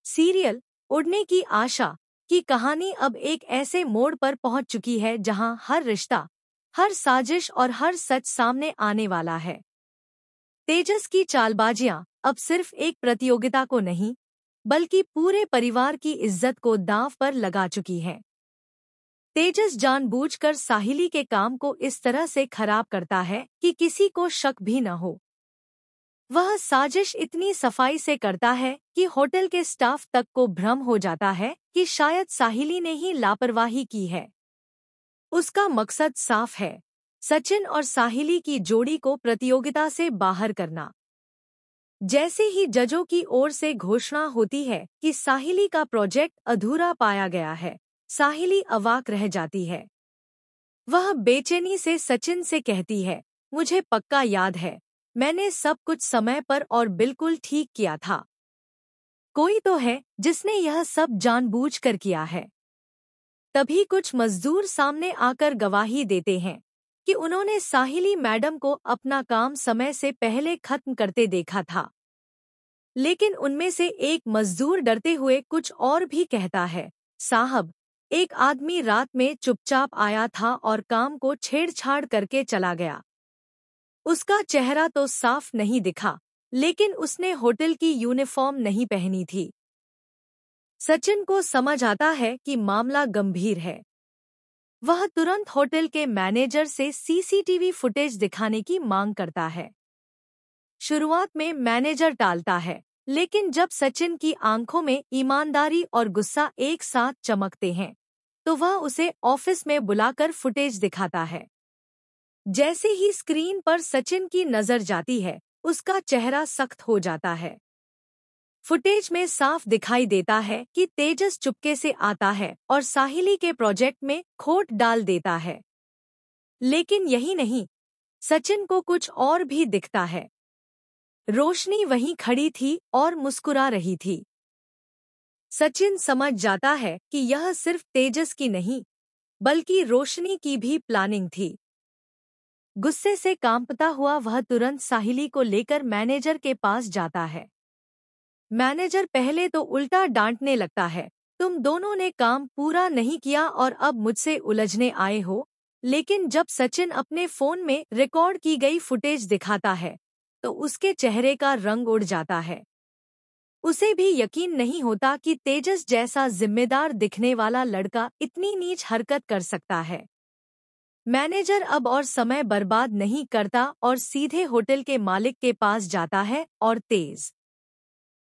Serial उड़ने की आशा की कहानी अब एक ऐसे मोड़ पर पहुंच चुकी है जहां हर रिश्ता, हर साजिश और हर सच सामने आने वाला है। तेजस की चालबाजियां अब सिर्फ एक प्रतियोगिता को नहीं, बल्कि पूरे परिवार की इज्जत को दांव पर लगा चुकी है। तेजस जानबूझकर साहिली के काम को इस तरह से खराब करता है कि किसी को शक भी न हो। वह साजिश इतनी सफाई से करता है कि होटल के स्टाफ तक को भ्रम हो जाता है कि शायद साहिली ने ही लापरवाही की है। उसका मकसद साफ है, सचिन और साहिली की जोड़ी को प्रतियोगिता से बाहर करना। जैसे ही जजों की ओर से घोषणा होती है कि साहिली का प्रोजेक्ट अधूरा पाया गया है, साहिली अवाक रह जाती है। वह बेचैनी से सचिन से कहती है, मुझे पक्का याद है, मैंने सब कुछ समय पर और बिल्कुल ठीक किया था। कोई तो है जिसने यह सब जानबूझकर किया है। तभी कुछ मजदूर सामने आकर गवाही देते हैं कि उन्होंने साहिली मैडम को अपना काम समय से पहले खत्म करते देखा था। लेकिन उनमें से एक मजदूर डरते हुए कुछ और भी कहता है, साहब, एक आदमी रात में चुपचाप आया था और काम को छेड़छाड़ करके चला गया। उसका चेहरा तो साफ नहीं दिखा, लेकिन उसने होटल की यूनिफॉर्म नहीं पहनी थी। सचिन को समझ आता है कि मामला गंभीर है। वह तुरंत होटल के मैनेजर से सीसीटीवी फुटेज दिखाने की मांग करता है। शुरुआत में मैनेजर टालता है, लेकिन जब सचिन की आंखों में ईमानदारी और गुस्सा एक साथ चमकते हैं, तो वह उसे ऑफिस में बुलाकर फुटेज दिखाता है। जैसे ही स्क्रीन पर सचिन की नजर जाती है, उसका चेहरा सख्त हो जाता है। फुटेज में साफ दिखाई देता है कि तेजस चुपके से आता है और साहिली के प्रोजेक्ट में खोट डाल देता है। लेकिन यही नहीं, सचिन को कुछ और भी दिखता है। रोशनी वहीं खड़ी थी और मुस्कुरा रही थी। सचिन समझ जाता है कि यह सिर्फ तेजस की नहीं, बल्कि रोशनी की भी प्लानिंग थी। गुस्से से कांपता हुआ वह तुरंत साहिली को लेकर मैनेजर के पास जाता है। मैनेजर पहले तो उल्टा डांटने लगता है, तुम दोनों ने काम पूरा नहीं किया और अब मुझसे उलझने आए हो। लेकिन जब सचिन अपने फोन में रिकॉर्ड की गई फुटेज दिखाता है, तो उसके चेहरे का रंग उड़ जाता है। उसे भी यकीन नहीं होता कि तेजस जैसा जिम्मेदार दिखने वाला लड़का इतनी नीच हरकत कर सकता है। मैनेजर अब और समय बर्बाद नहीं करता और सीधे होटल के मालिक के पास जाता है और तेज